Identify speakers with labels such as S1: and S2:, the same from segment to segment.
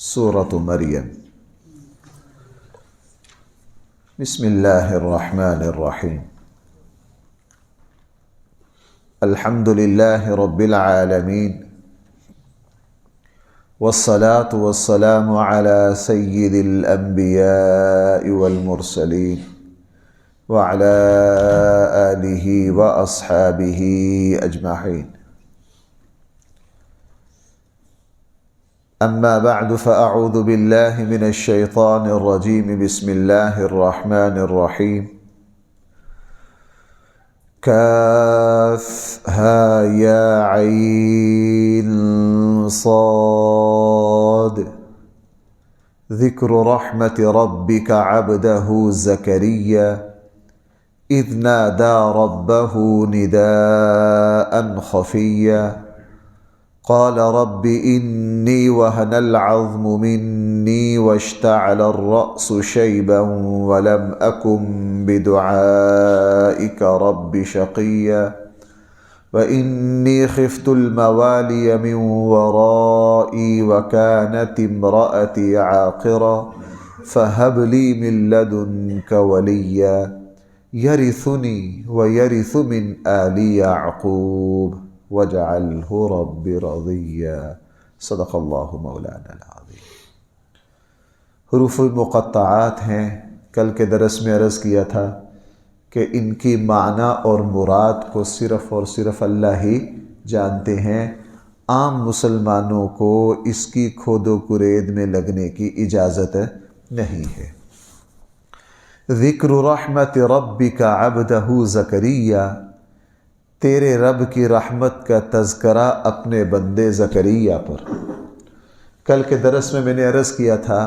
S1: سورة مریم۔ بسم اللہ الرحمن الرحیم۔ الحمد للہ رب العالمین، والصلاة والسلام على سید الانبیاء والمرسلین وعلى آلہ واصحابہ اجمعین۔ اما بعد فاعوذ باللہ من الشیطان الرجیم، بسم اللہ الرحمن الرحیم۔ کاف ہا یا عین صاد، ذکر رحمت ربک عبدہ زکریا اذ نادى ربه نداء خفيا قال رب إني وهن العظم مني واشتعل الرأس شيبا ولم أكن بدعائك رب شقيا وإني خفت الموالي من ورائي وكانت امرأتي عاقرا فهب لي من لدنك وليا يرثني ويرث من آل يعقوب وجعلہ رب رضیا۔ صدق اللہ مولانا العظیم۔ حروف مقطعات ہیں، کل کے درس میں عرض کیا تھا کہ ان کی معنی اور مراد کو صرف اور صرف اللہ ہی جانتے ہیں، عام مسلمانوں کو اس کی کھود و کرید میں لگنے کی اجازت نہیں ہے۔ ذکر رحمت ربک عبدہ زکریا، تیرے رب کی رحمت کا تذکرہ اپنے بندے زکریا پر۔ کل کے درس میں نے عرض کیا تھا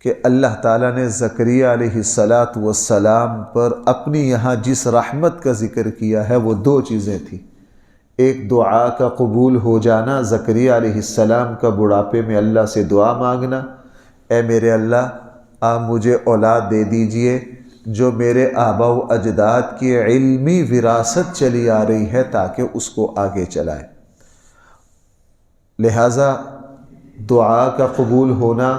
S1: کہ اللہ تعالیٰ نے زکریا علیہ السلام پر اپنی یہاں جس رحمت کا ذکر کیا ہے وہ دو چیزیں تھیں۔ ایک دعا کا قبول ہو جانا، زکریا علیہ السلام کا بڑھاپے میں اللہ سے دعا مانگنا، اے میرے اللہ آپ مجھے اولاد دے دیجئے جو میرے آبا و اجداد کی علمی وراثت چلی آ رہی ہے تاکہ اس کو آگے چلائے۔ لہٰذا دعا کا قبول ہونا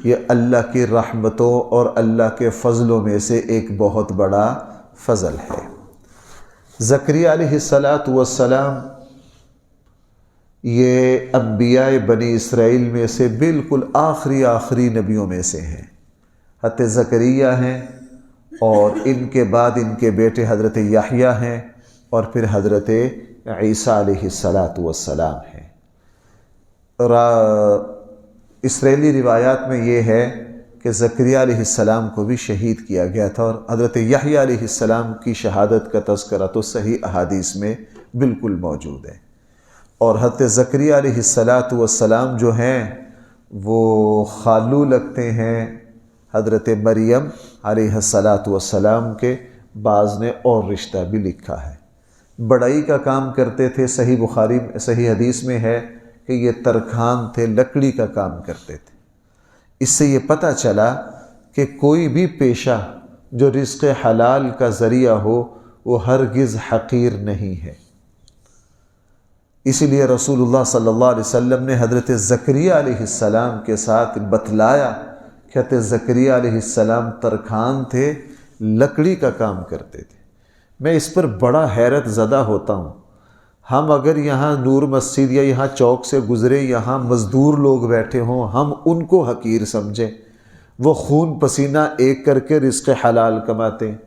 S1: یہ اللہ کی رحمتوں اور اللہ کے فضلوں میں سے ایک بہت بڑا فضل ہے۔ زکریا علیہ السلام یہ انبیاء بنی اسرائیل میں سے بالکل آخری نبیوں میں سے ہیں۔ حضرت زکریا ہیں اور ان کے بعد ان کے بیٹے حضرت یحییٰ ہیں اور پھر حضرت عیسیٰ علیہ السلام ہیں۔ اسرائیلی روایات میں یہ ہے کہ زکریا علیہ السلام کو بھی شہید کیا گیا تھا، اور حضرت یحییٰ علیہ السلام کی شہادت کا تذکرہ تو صحیح احادیث میں بالکل موجود ہے۔ اور حضرت زکریا علیہ السلام جو ہیں وہ خالو لگتے ہیں حضرت مریم علیہ السلام کے، بعض نے اور رشتہ بھی لکھا ہے۔ بڑائی کا کام کرتے تھے، صحیح حدیث میں ہے کہ یہ ترکھان تھے، لکڑی کا کام کرتے تھے۔ اس سے یہ پتہ چلا کہ کوئی بھی پیشہ جو رزق حلال کا ذریعہ ہو وہ ہرگز حقیر نہیں ہے۔ اسی لیے رسول اللہ صلی اللہ علیہ وسلم نے حضرت زکریا علیہ السلام کے ساتھ بتلایا کہ حضرت زکریا علیہ السلام ترکھان تھے، لکڑی کا کام کرتے تھے۔ میں اس پر بڑا حیرت زدہ ہوتا ہوں۔ ہم اگر یہاں نور مسجد یا یہاں چوک سے گزرے، یہاں مزدور لوگ بیٹھے ہوں، ہم ان کو حقیر سمجھیں، وہ خون پسینہ ایک کر کے رزق حلال کماتے ہیں،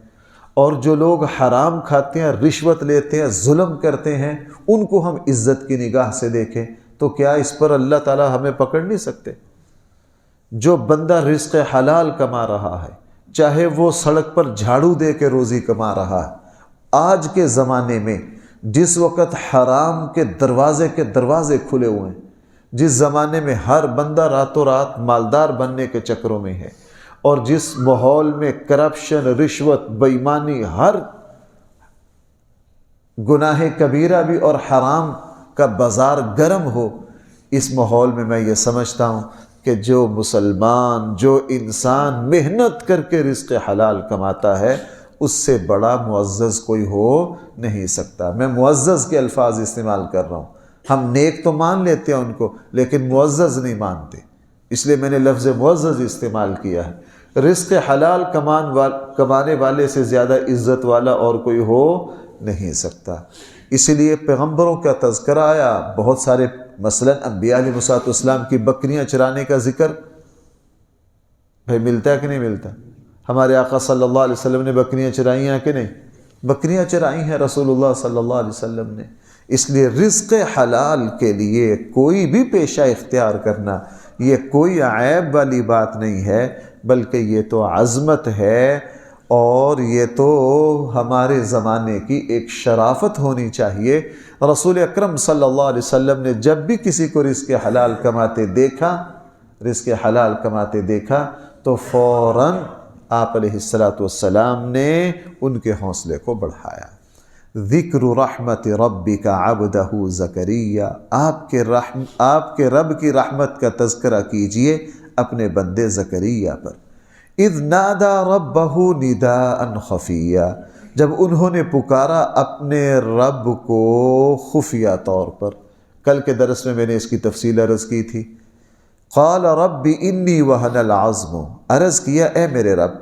S1: اور جو لوگ حرام کھاتے ہیں، رشوت لیتے ہیں، ظلم کرتے ہیں، ان کو ہم عزت کی نگاہ سے دیکھیں تو کیا اس پر اللہ تعالیٰ ہمیں پکڑ نہیں سکتے؟ جو بندہ رزق حلال کما رہا ہے، چاہے وہ سڑک پر جھاڑو دے کے روزی کما رہا ہے، آج کے زمانے میں جس وقت حرام کے دروازے کھلے ہوئے ہیں، جس زمانے میں ہر بندہ راتوں رات مالدار بننے کے چکروں میں ہے، اور جس ماحول میں کرپشن، رشوت، بے ایمانی، ہر گناہ کبیرہ بھی اور حرام کا بازار گرم ہو، اس ماحول میں میں یہ سمجھتا ہوں کہ جو مسلمان، جو انسان محنت کر کے رزق حلال کماتا ہے، اس سے بڑا معزز کوئی ہو نہیں سکتا۔ میں معزز کے الفاظ استعمال کر رہا ہوں۔ ہم نیک تو مان لیتے ہیں ان کو، لیکن معزز نہیں مانتے۔ اس لیے میں نے لفظ معزز استعمال کیا ہے۔ رزق حلال کمانے والے سے زیادہ عزت والا اور کوئی ہو نہیں سکتا۔ اسی لیے پیغمبروں کا تذکرہ آیا، بہت سارے، مثلا انبیاء علیہ السلام کی بکریاں چرانے کا ذکر بھائی ملتا ہے کہ نہیں ملتا؟ ہمارے آقا صلی اللہ علیہ وسلم نے بکریاں چرائی ہیں کہ نہیں؟ بکریاں چرائی ہیں رسول اللہ صلی اللہ علیہ وسلم نے۔ اس لیے رزق حلال کے لیے کوئی بھی پیشہ اختیار کرنا یہ کوئی عیب والی بات نہیں ہے، بلکہ یہ تو عظمت ہے، اور یہ تو ہمارے زمانے کی ایک شرافت ہونی چاہیے۔ رسول اکرم صلی اللہ علیہ وسلم نے جب بھی کسی کو رزق حلال کماتے دیکھا تو فوراً آپ علیہ السلام نے ان کے حوصلے کو بڑھایا۔ ذکر رحمت ربک عبدہ زکریا، آپ کے رب کی رحمت کا تذکرہ کیجئے اپنے بندے زکریا پر۔ اذ نادا ربہ نداء خفیہ، جب انہوں نے پکارا اپنے رب کو خفیہ طور پر۔ کل کے درس میں نے اس کی تفصیل عرض کی تھی۔ قال رب انی وہن العظم، عرض کیا اے میرے رب،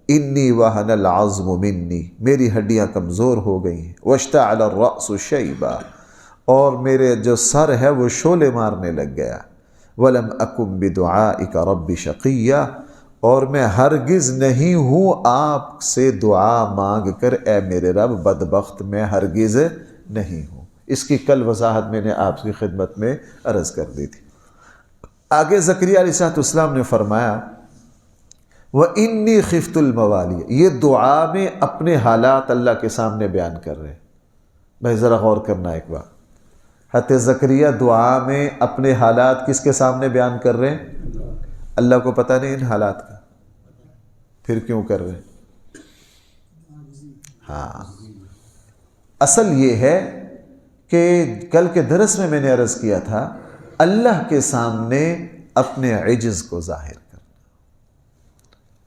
S1: انی وہن العظم منی، میری ہڈیاں کمزور ہو گئی ہیں، واشتعل الرأس شیبا، اور میرے جو سر ہے وہ شعلے مارنے لگ گیا، ولم اکن بدعائک رب شقیہ، اور میں ہرگز نہیں ہوں آپ سے دعا مانگ کر اے میرے رب بدبخت، میں ہرگز نہیں ہوں۔ اس کی کل وضاحت میں نے آپ کی خدمت میں عرض کر دی تھی۔ آگے زکریا علیہ السلام نے فرمایا وَإِنِّي خِفْتُ الْمَوَالِيَ، یہ دعا میں اپنے حالات اللہ کے سامنے بیان کر رہے ہیں۔ بھائی ذرا غور کرنا ایک بار، حضرت زکریا دعا میں اپنے حالات کس کے سامنے بیان کر رہے ہیں؟ اللہ کو پتہ نہیں ان حالات کا، پھر کیوں کر رہے ہیں؟ ہاں، اصل یہ ہے کہ کل کے درس میں نے عرض کیا تھا، اللہ کے سامنے اپنے عجز کو ظاہر کرنا،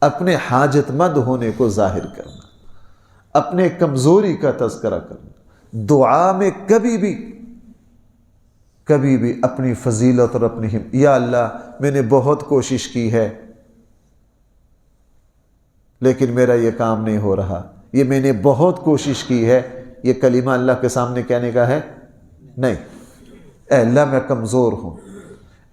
S1: اپنے حاجت مند ہونے کو ظاہر کرنا، اپنے کمزوری کا تذکرہ کرنا۔ دعا میں کبھی بھی اپنی فضیلت اور اپنی ہمت، یا اللہ میں نے بہت کوشش کی ہے لیکن میرا یہ کام نہیں ہو رہا، یہ میں نے بہت کوشش کی ہے، یہ کلمہ اللہ کے سامنے کہنے کا ہے نہیں۔ اے اللہ میں کمزور ہوں،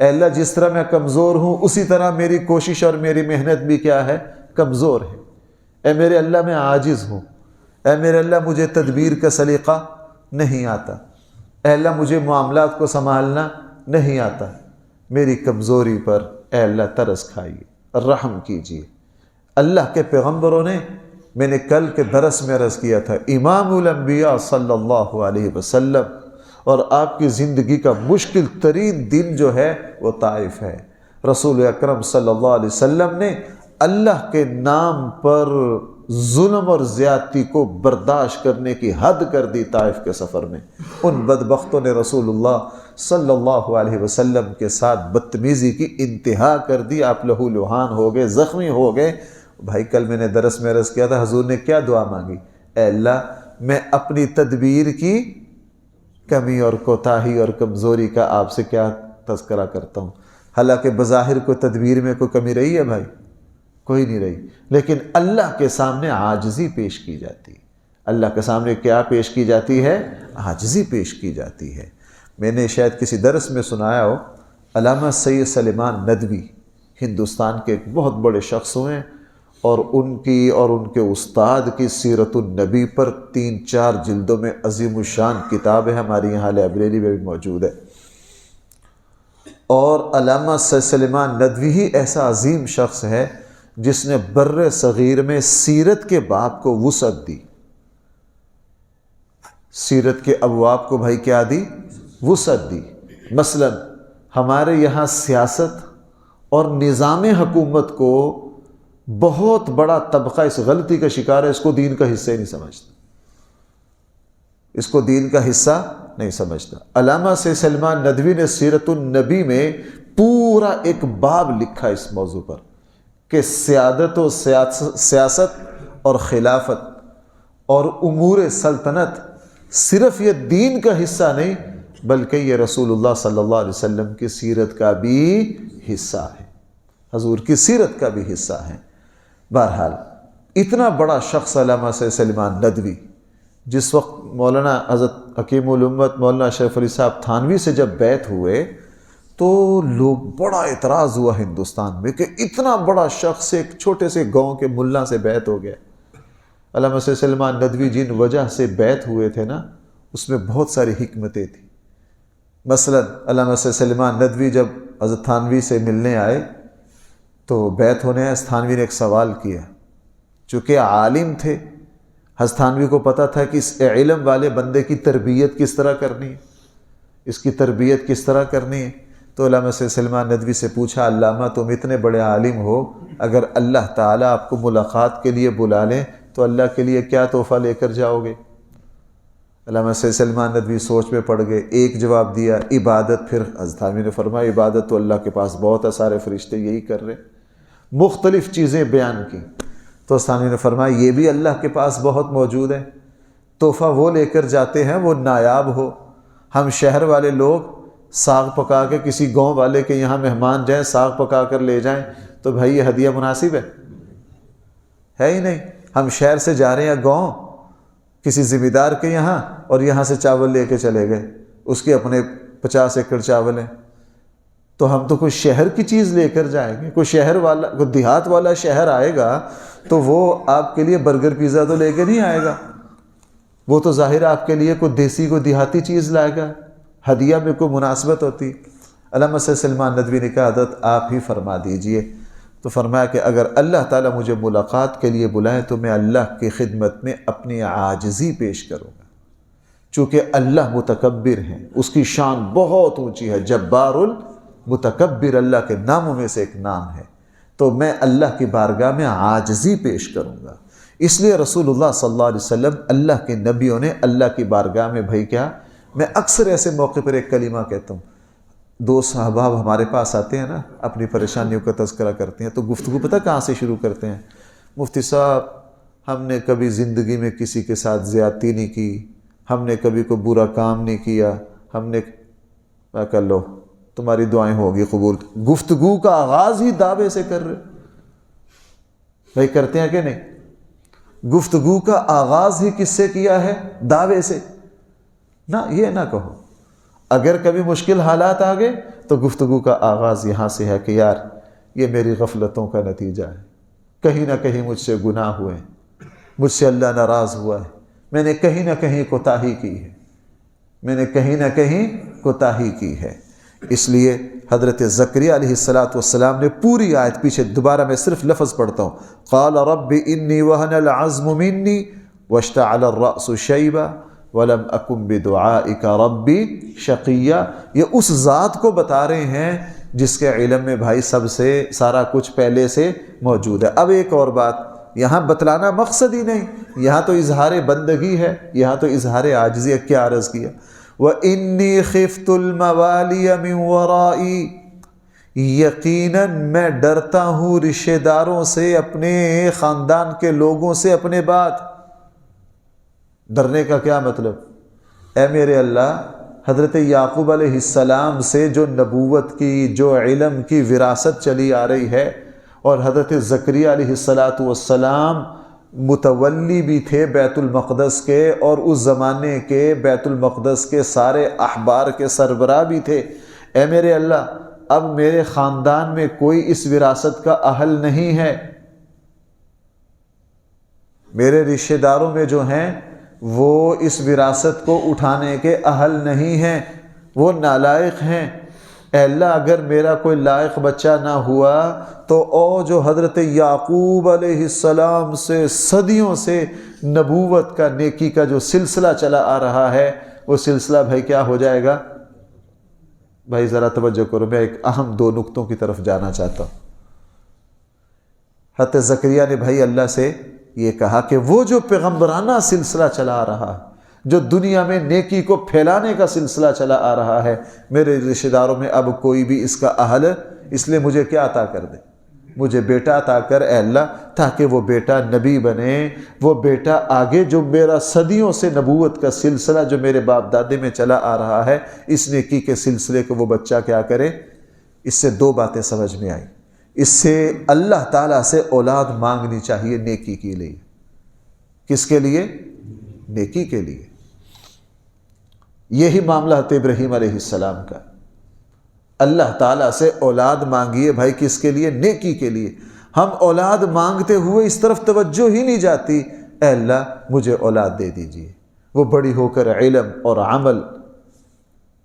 S1: اے اللہ جس طرح میں کمزور ہوں اسی طرح میری کوشش اور میری محنت بھی کیا ہے؟ کمزور ہے۔ اے میرے اللہ میں عاجز ہوں، اے میرے اللہ مجھے تدبیر کا سلیقہ نہیں آتا، اے اللہ مجھے معاملات کو سنبھالنا نہیں آتا، میری کمزوری پر اے اللہ ترس کھائیے، رحم کیجیے۔ اللہ کے پیغمبروں نے، میں نے کل کے درس میں عرض کیا تھا، امام الانبیاء صلی اللہ علیہ وسلم، اور آپ کی زندگی کا مشکل ترین دن جو ہے وہ طائف ہے۔ رسول اکرم صلی اللہ علیہ وسلم نے اللہ کے نام پر ظلم اور زیادتی کو برداشت کرنے کی حد کر دی طائف کے سفر میں۔ ان بدبختوں نے رسول اللہ صلی اللہ علیہ وسلم کے ساتھ بدتمیزی کی انتہا کر دی، آپ لہو لہان ہو گئے، زخمی ہو گئے۔ بھائی کل میں نے درس میں عرض کیا تھا، حضور نے کیا دعا مانگی؟ اے اللہ میں اپنی تدبیر کی کمی اور کوتاہی اور کمزوری کا آپ سے کیا تذکرہ کرتا ہوں۔ حالانکہ بظاہر کو تدبیر میں کوئی کمی رہی ہے بھائی؟ کوئی نہیں رہی، لیکن اللہ کے سامنے عاجزی پیش کی جاتی ہے۔ اللہ کے سامنے کیا پیش کی جاتی ہے؟ عاجزی پیش کی جاتی ہے۔ میں نے شاید کسی درس میں سنایا ہو، علامہ سید سلیمان ندوی ہندوستان کے ایک بہت بڑے شخص ہوئے، اور ان کے استاد کی سیرت النبی پر 3-4 جلدوں میں عظیم الشان کتاب ہے، ہماری یہاں لائبریری میں بھی موجود ہے۔ اور علامہ سید سلیمان ندوی ہی ایسا عظیم شخص ہے جس نے بر صغیر میں سیرت کے باب کو وسعت دی، سیرت کے ابواب کو بھائی کیا دی؟ وسعت دی۔ مثلا ہمارے یہاں سیاست اور نظام حکومت کو بہت بڑا طبقہ اس غلطی کا شکار ہے، اس کو دین کا حصہ ہی نہیں سمجھتا، اس کو دین کا حصہ نہیں سمجھتا۔ علامہ سید سلیمان ندوی نے سیرت النبی میں پورا ایک باب لکھا اس موضوع پر کہ سیادت و سیاست اور خلافت اور امور سلطنت صرف یہ دین کا حصہ نہیں، بلکہ یہ رسول اللہ صلی اللہ علیہ وسلم کی سیرت کا بھی حصہ ہے۔ حضور کی سیرت کا بھی حصہ ہیں۔ بہرحال اتنا بڑا شخص علامہ سید سلیمان ندوی، جس وقت مولانا حضرت حکیم الامت مولانا اشرف علی صاحب تھانوی سے جب بیعت ہوئے تو لوگ بڑا اعتراض ہوا ہندوستان میں کہ اتنا بڑا شخص ایک چھوٹے سے گاؤں کے ملا سے بیعت ہو گیا۔ علامہ سید سلیمان ندوی جن وجہ سے بیعت ہوئے تھے نا، اس میں بہت ساری حکمتیں تھیں۔ مثلا علامہ سید سلیمان ندوی جب حضرت تھانوی سے ملنے آئے تو بیعت ہونے آئے، تھانوی نے ایک سوال کیا، چونکہ عالم تھے، حضرت تھانوی کو پتہ تھا کہ اس علم والے بندے کی تربیت کس طرح کرنی ہے، اس کی تربیت کس طرح کرنی ہے۔ تو علامہ سید سلیمان ندوی سے پوچھا، علامہ تم اتنے بڑے عالم ہو، اگر اللہ تعالیٰ آپ کو ملاقات کے لیے بلا لیں تو اللہ کے لیے کیا تحفہ لے کر جاؤ گے؟ علامہ سید سلیمان ندوی سوچ میں پڑ گئے، ایک جواب دیا عبادت۔ پھر حضرت تھانوی نے فرمایا عبادت تو اللہ کے پاس بہت ہے، سارے فرشتے یہی کر رہے، مختلف چیزیں بیان کی۔ تو تھانوی نے فرمایا یہ بھی اللہ کے پاس بہت موجود ہے، تحفہ وہ لے کر جاتے ہیں وہ نایاب ہو۔ ہم شہر والے لوگ ساگ پکا کے کسی گاؤں والے کے یہاں مہمان جائیں، ساگ پکا کر لے جائیں تو بھائی یہ ہدیہ مناسب ہے ہی نہیں۔ ہم شہر سے جا رہے ہیں گاؤں کسی ذمہ دار کے یہاں اور یہاں سے چاول لے کے چلے گئے، اس کے اپنے 50 ایکڑ چاول ہیں، تو ہم تو کوئی شہر کی چیز لے کر جائیں گے۔ کوئی شہر والا، کوئی دیہات والا شہر آئے گا تو وہ آپ کے لیے برگر پیزا تو لے کے نہیں آئے گا، وہ تو ظاہر آپ کے لیے کوئی دیسی کوئی دیہاتی چیز لائے گا، ہدیہ میں کوئی مناسبت ہوتی۔ علامہ سید سلیمان ندوی نے کہا حضرت آپ ہی فرما دیجئے۔ تو فرمایا کہ اگر اللہ تعالیٰ مجھے ملاقات کے لیے بلائے تو میں اللہ کی خدمت میں اپنی عاجزی پیش کروں گا، چونکہ اللہ متکبر ہیں، اس کی شان بہت اونچی ہے، جبار المتکبر اللہ کے ناموں میں سے ایک نام ہے، تو میں اللہ کی بارگاہ میں عاجزی پیش کروں گا۔ اس لیے رسول اللہ صلی اللہ علیہ وسلم اللہ کے نبیوں نے اللہ کی بارگاہ میں بھائی کیا، میں اکثر ایسے موقع پر ایک کلمہ کہتا ہوں، دو صحابہ ہمارے پاس آتے ہیں نا، اپنی پریشانیوں کا تذکرہ کرتے ہیں تو گفتگو پتہ کہاں سے شروع کرتے ہیں؟ مفتی صاحب ہم نے کبھی زندگی میں کسی کے ساتھ زیادتی نہیں کی، ہم نے کبھی کوئی برا کام نہیں کیا، ہم نے کر لو تمہاری دعائیں ہوگی قبول۔ گفتگو کا آغاز ہی دعوے سے کر رہے بھائی، کرتے ہیں کہ نہیں؟ گفتگو کا آغاز ہی کس سے کیا ہے؟ دعوے سے۔ نہ یہ نہ کہو، اگر کبھی مشکل حالات آ گئے تو گفتگو کا آغاز یہاں سے ہے کہ یار یہ میری غفلتوں کا نتیجہ ہے، کہیں نہ کہیں مجھ سے گناہ ہوئے، مجھ سے اللہ ناراض ہوا ہے، میں نے کہیں نہ کہیں کوتاہی کی ہے، میں نے کہیں نہ کہیں کوتاہی کی ہے۔ اس لیے حضرت زکریا علیہ السلام نے پوری آیت پیچھے دوبارہ میں صرف لفظ پڑھتا ہوں، قال رب انی وہن العظم منی واشتعل الرأس شیبا وَلَمْ أَكُمْ بِدُعَائِكَ رَبِّ شَقِيًّا۔ یہ اس ذات کو بتا رہے ہیں جس کے علم میں بھائی سب سے سارا کچھ پہلے سے موجود ہے۔ اب ایک اور بات، یہاں بتلانا مقصد ہی نہیں، یہاں تو اظہار بندگی ہے، یہاں تو اظہار عاجزی ہے۔ کیا عرض کیا؟ وَإِنِّي خِفْتُ الْمَوَالِيَ مِنْ وَرَائِي، یقیناً میں ڈرتا ہوں رشتہ داروں سے، اپنے خاندان کے لوگوں سے اپنے بعد۔ ڈرنے کا کیا مطلب؟ اے میرے اللہ، حضرت یعقوب علیہ السلام سے جو نبوت کی، جو علم کی وراثت چلی آ رہی ہے، اور حضرت زکریا علیہ السلام متولی بھی تھے بیت المقدس کے، اور اس زمانے کے بیت المقدس کے سارے احبار کے سربراہ بھی تھے۔ اے میرے اللہ، اب میرے خاندان میں کوئی اس وراثت کا اہل نہیں ہے، میرے رشتہ داروں میں جو ہیں وہ اس وراثت کو اٹھانے کے اہل نہیں ہیں، وہ نالائق ہیں۔ اے اللہ، اگر میرا کوئی لائق بچہ نہ ہوا تو او جو حضرت یعقوب علیہ السلام سے صدیوں سے نبوت کا، نیکی کا جو سلسلہ چلا آ رہا ہے، وہ سلسلہ بھائی کیا ہو جائے گا؟ بھائی ذرا توجہ کرو، میں ایک اہم دو نقطوں کی طرف جانا چاہتا ہوں۔ حضرت زکریا نے بھائی اللہ سے یہ کہا کہ وہ جو پیغمبرانہ سلسلہ چلا آ رہا ہے، جو دنیا میں نیکی کو پھیلانے کا سلسلہ چلا آ رہا ہے، میرے رشتہ داروں میں اب کوئی بھی اس کا اہل، اس لیے مجھے کیا عطا کر دے؟ مجھے بیٹا عطا کر اے اللہ، تاکہ وہ بیٹا نبی بنے، وہ بیٹا آگے جو میرا صدیوں سے نبوت کا سلسلہ جو میرے باپ دادے میں چلا آ رہا ہے، اس نیکی کے سلسلے کو وہ بچہ کیا کرے۔ اس سے دو باتیں سمجھ میں آئیں۔ اس سے اللہ تعالیٰ سے اولاد مانگنی چاہیے نیکی کے لیے. کس کے لیے؟ نیکی کے لیے. یہی معاملہ حضرت ابراہیم علیہ السلام کا. اللہ تعالیٰ سے اولاد مانگیے بھائی. کس کے لیے؟ نیکی کے لیے. ہم اولاد مانگتے ہوئے اس طرف توجہ ہی نہیں جاتی، اے اللہ مجھے اولاد دے دیجیے. وہ بڑی ہو کر علم اور عمل،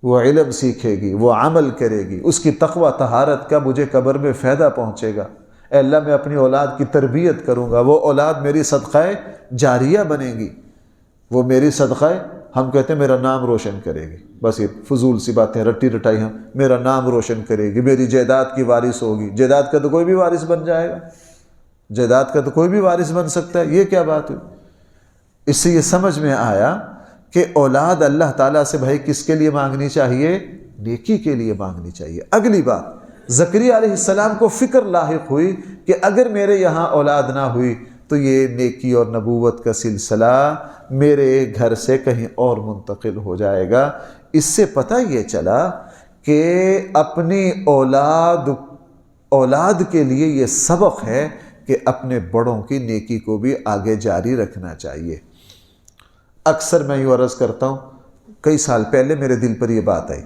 S1: وہ علم سیکھے گی، وہ عمل کرے گی، اس کی تقوی طہارت کا مجھے قبر میں فائدہ پہنچے گا. اے اللہ میں اپنی اولاد کی تربیت کروں گا، وہ اولاد میری صدقہ جاریہ بنے گی، وہ میری صدقہ، ہم کہتے ہیں میرا نام روشن کرے گی. بس یہ فضول سی باتیں رٹی رٹائی ہم، میرا نام روشن کرے گی، میری جائیداد کی وارث ہوگی. جائیداد کا تو کوئی بھی وارث بن جائے گا، جائیداد کا تو کوئی بھی وارث بن سکتا ہے. یہ کیا بات ہوئی؟ اس سے یہ سمجھ میں آیا کہ اولاد اللہ تعالیٰ سے بھائی کس کے لیے مانگنی چاہیے؟ نیکی کے لیے مانگنی چاہیے. اگلی بات، زکریا علیہ السلام کو فکر لاحق ہوئی کہ اگر میرے یہاں اولاد نہ ہوئی تو یہ نیکی اور نبوت کا سلسلہ میرے گھر سے کہیں اور منتقل ہو جائے گا. اس سے پتہ یہ چلا کہ اپنی اولاد کے لیے یہ سبق ہے کہ اپنے بڑوں کی نیکی کو بھی آگے جاری رکھنا چاہیے. اکثر میں یوں عرض کرتا ہوں، کئی سال پہلے میرے دل پر یہ بات آئی.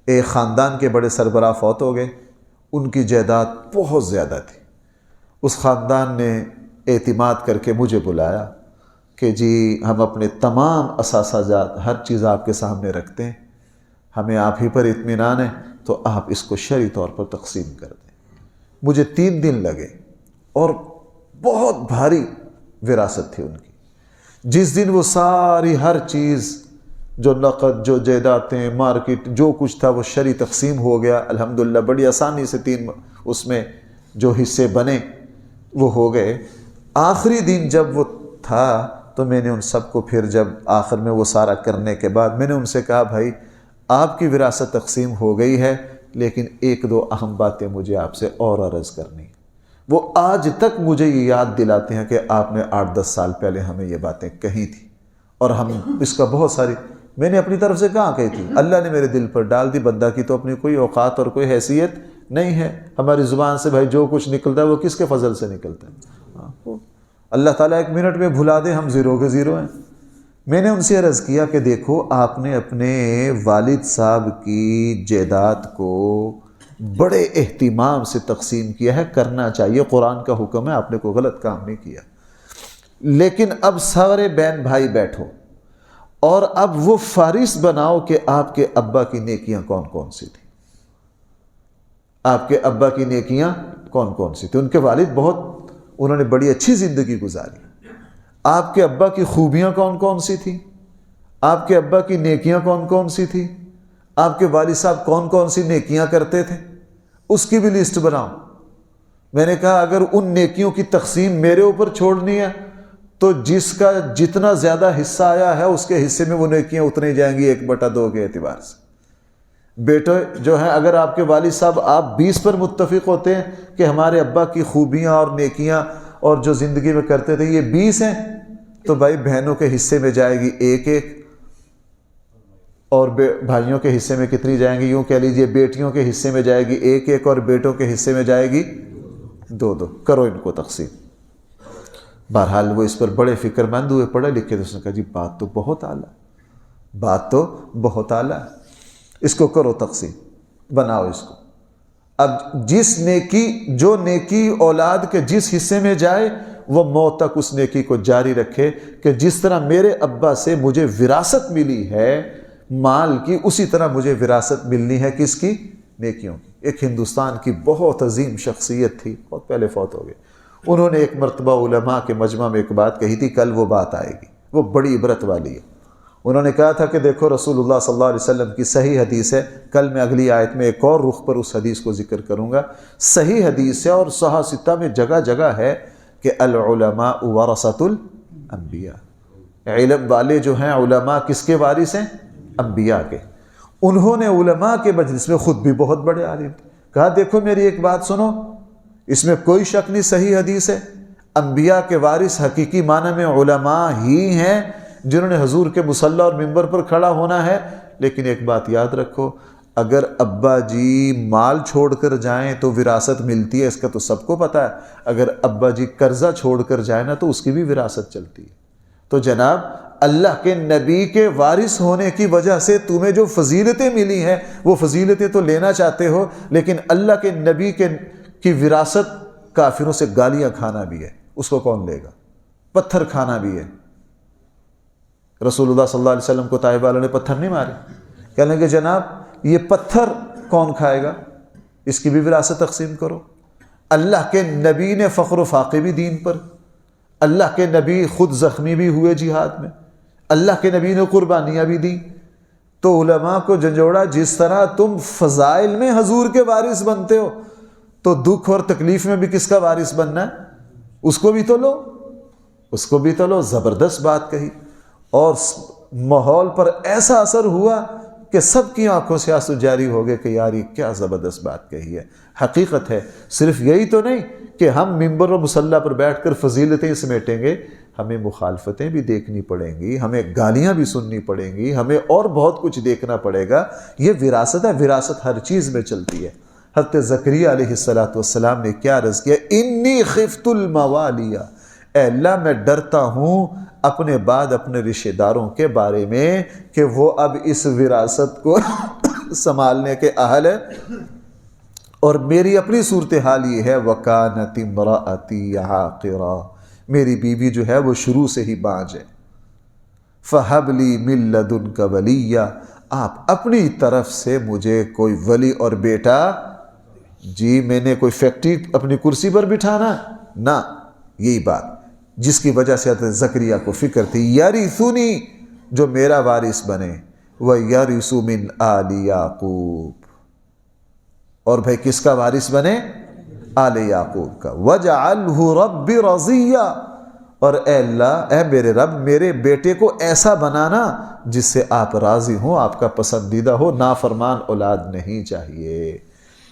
S1: ایک خاندان کے بڑے سربراہ فوت ہو گئے، ان کی جائیداد بہت زیادہ تھی. اس خاندان نے اعتماد کر کے مجھے بلایا کہ جی ہم اپنے تمام اثاثہ جات ہر چیز آپ کے سامنے رکھتے ہیں، ہمیں آپ ہی پر اطمینان ہے تو آپ اس کو شرعی طور پر تقسیم کر دیں. مجھے 3 دن لگے اور بہت بھاری وراثت تھی ان کی. جس دن وہ ساری ہر چیز، جو نقد، جو جائیدادیں، مارکیٹ، جو کچھ تھا وہ شرعی تقسیم ہو گیا. الحمدللہ بڑی آسانی سے 3 اس میں جو حصے بنے وہ ہو گئے. آخری دن جب وہ تھا تو میں نے ان سب کو پھر جب آخر میں وہ سارا کرنے کے بعد میں نے ان سے کہا بھائی آپ کی وراثت تقسیم ہو گئی ہے، لیکن 1-2 اہم باتیں مجھے آپ سے اور عرض کرنی. وہ آج تک مجھے یہ یاد دلاتے ہیں کہ آپ نے 8-10 سال پہلے ہمیں یہ باتیں کہی تھی، اور ہم اس کا بہت ساری، میں نے اپنی طرف سے کہاں کہی تھی، اللہ نے میرے دل پر ڈال دی. بندہ کی تو اپنی کوئی اوقات اور کوئی حیثیت نہیں ہے. ہماری زبان سے بھائی جو کچھ نکلتا ہے وہ کس کے فضل سے نکلتا ہے؟ اللہ تعالیٰ 1 منٹ میں بھلا دے، ہم 0 کے 0 ہیں. میں نے ان سے عرض کیا کہ دیکھو آپ نے اپنے والد صاحب کی جائیداد کو بڑے اہتمام سے تقسیم کیا ہے، کرنا چاہیے، قرآن کا حکم ہے، آپ نے کوئی غلط کام نہیں کیا. لیکن اب سارے بہن بھائی بیٹھو اور اب وہ فہرست بناؤ کہ آپ کے ابا کی نیکیاں کون کون سی تھیں. آپ کے ابا کی نیکیاں کون کون سی تھیں؟ ان کے والد بہت، انہوں نے بڑی اچھی زندگی گزاری. آپ کے ابا کی خوبیاں کون کون سی تھیں؟ آپ کے ابا کی نیکیاں کون کون سی تھیں؟ آپ کے والد صاحب کون کون سی نیکیاں کرتے تھے؟ اس کی بھی لسٹ بناؤ. میں نے کہا اگر ان نیکیوں کی تقسیم میرے اوپر چھوڑنی ہے تو جس کا جتنا زیادہ حصہ آیا ہے اس کے حصے میں وہ نیکیاں اتنے جائیں گی 1/2 کے اعتبار سے. بیٹے جو ہیں، اگر آپ کے والد صاحب آپ 20 پر متفق ہوتے ہیں کہ ہمارے ابا کی خوبیاں اور نیکیاں اور جو زندگی میں کرتے تھے یہ 20 ہیں، تو بھائی بہنوں کے حصے میں جائے گی 1-1، اور بھائیوں کے حصے میں کتنی جائیں گی؟ یوں کہہ لیجئے بیٹیوں کے حصے میں جائے گی 1-1 اور بیٹوں کے حصے میں جائے گی 2-2. کرو ان کو تقسیم. بہرحال وہ اس پر بڑے فکر مند ہوئے، پڑھے لکھے، تو اس نے کہا جی بات تو بہت اعلیٰ، بات تو بہت اعلیٰ، اس کو کرو تقسیم، بناؤ اس کو. اب جو نیکی اولاد کے جس حصے میں جائے وہ موت تک اس نیکی کو جاری رکھے کہ جس طرح میرے ابا سے مجھے وراثت ملی ہے مال کی، اسی طرح مجھے وراثت ملنی ہے کس کی؟ نیکیوں کی. ایک ہندوستان کی بہت عظیم شخصیت تھی، بہت پہلے فوت ہو گئے. انہوں نے ایک مرتبہ علماء کے مجمع میں ایک بات کہی تھی، کل وہ بات آئے گی، وہ بڑی عبرت والی ہے. انہوں نے کہا تھا کہ دیکھو رسول اللہ صلی اللہ علیہ وسلم کی صحیح حدیث ہے، کل میں اگلی آیت میں ایک اور رخ پر اس حدیث کو ذکر کروں گا. صحیح حدیث ہے اور صحاح ستہ میں جگہ جگہ ہے کہ العلماء ورثۃ الانبیاء، علم والے جو ہیں علماء کس کے وارث ہیں؟ انبیاء کے. انہوں نے علماء کے مجلس میں خود بھی بہت بڑے عالم تھے، کہا دیکھو میری ایک بات سنو، اس میں کوئی شک نہیں، صحیح حدیث ہے، انبیاء کے وارث حقیقی معنی میں علماء ہی ہیں جنہوں نے حضور کے مصلی اور ممبر پر کھڑا ہونا ہے. لیکن ایک بات یاد رکھو، اگر ابا جی مال چھوڑ کر جائیں تو وراثت ملتی ہے، اس کا تو سب کو پتہ ہے۔ اگر ابا جی قرضہ چھوڑ کر جائیں نا تو اس کی بھی وراثت چلتی ہے۔ تو جناب اللہ کے نبی کے وارث ہونے کی وجہ سے تمہیں جو فضیلتیں ملی ہیں وہ فضیلتیں تو لینا چاہتے ہو، لیکن اللہ کے نبی کی وراثت کافروں سے گالیاں کھانا بھی ہے، اس کو کون لے گا؟ پتھر کھانا بھی ہے۔ رسول اللہ صلی اللہ علیہ وسلم کو طائف والوں نے پتھر نہیں مارے، کہنے لگے جناب یہ پتھر کون کھائے گا، اس کی بھی وراثت تقسیم کرو۔ اللہ کے نبی نے فخر و فاقے بھی دین پر، اللہ کے نبی خود زخمی بھی ہوئے جہاد میں، اللہ کے نبی نے قربانیاں بھی دیں۔ تو علماء کو جھنجھوڑا، جس طرح تم فضائل میں حضور کے وارث بنتے ہو تو دکھ اور تکلیف میں بھی کس کا وارث بننا ہے؟ اس کو بھی تو لو، اس کو بھی تو لو۔ زبردست بات کہی، اور ماحول پر ایسا اثر ہوا کہ سب کی آنکھوں سے آنسو جاری ہو گئے کہ یار یہ کیا زبردست بات کہی ہے۔ حقیقت ہے صرف یہی تو نہیں کہ ہم ممبر و مصلی پر بیٹھ کر فضیلتیں سمیٹیں گے، ہمیں مخالفتیں بھی دیکھنی پڑیں گی، ہمیں گالیاں بھی سننی پڑیں گی، ہمیں اور بہت کچھ دیکھنا پڑے گا۔ یہ وراثت ہے، وراثت ہر چیز میں چلتی ہے۔ حضرت زکریا علیہ السلام نے کیا عرض کیا؟ انی خفت الموالیہ، اے اللہ میں ڈرتا ہوں اپنے بعد اپنے رشتہ داروں کے بارے میں کہ وہ اب اس وراثت کو سنبھالنے کے اہل ہے، اور میری اپنی صورتحال یہ ہے وَكَانَتِ امْرَأَتِي عَاقِرًا، میری بیوی جو ہے وہ شروع سے ہی بانجھ ہے۔ فَهَبْ لِي مِن لَّدُنْكَ وَلِيًّا، آپ اپنی طرف سے مجھے کوئی ولی اور بیٹا۔ جی میں نے کوئی فیکٹری اپنی کرسی پر بٹھانا نہ، یہی بات جس کی وجہ سے حضرت زکریا کو فکر تھی، یرثنی، جو میرا وارث بنے، وَیَرِثُ مِنْ آلِ یعقوب، اور بھائی کس کا وارث بنے؟ آل یعقوب کا۔ وَجَعَلْهُ رَبِّ رَضِیًّا، اور اے اللہ، اے میرے رب، میرے بیٹے کو ایسا بنانا جس سے آپ راضی ہوں، آپ کا پسندیدہ ہو، نافرمان اولاد نہیں چاہیے۔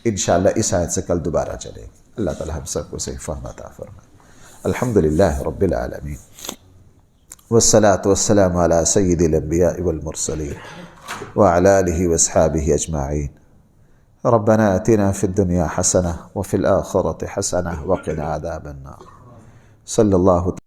S1: انشاءاللہ اس آیت سے کل دوبارہ چلیں گے۔ اللہ تعالی ہم سب کو صحیح فہم عطا فرمائے۔ الحمدللہ رب العالمین، والصلاة والسلام علی سید الانبیاء والمرسلین وعلی آلہ واصحابہ اجمعین۔ ربنا آتنا فی الدنیا حسنہ وفی الآخرة حسنہ وقنا عذاب النار۔ صلی اللہ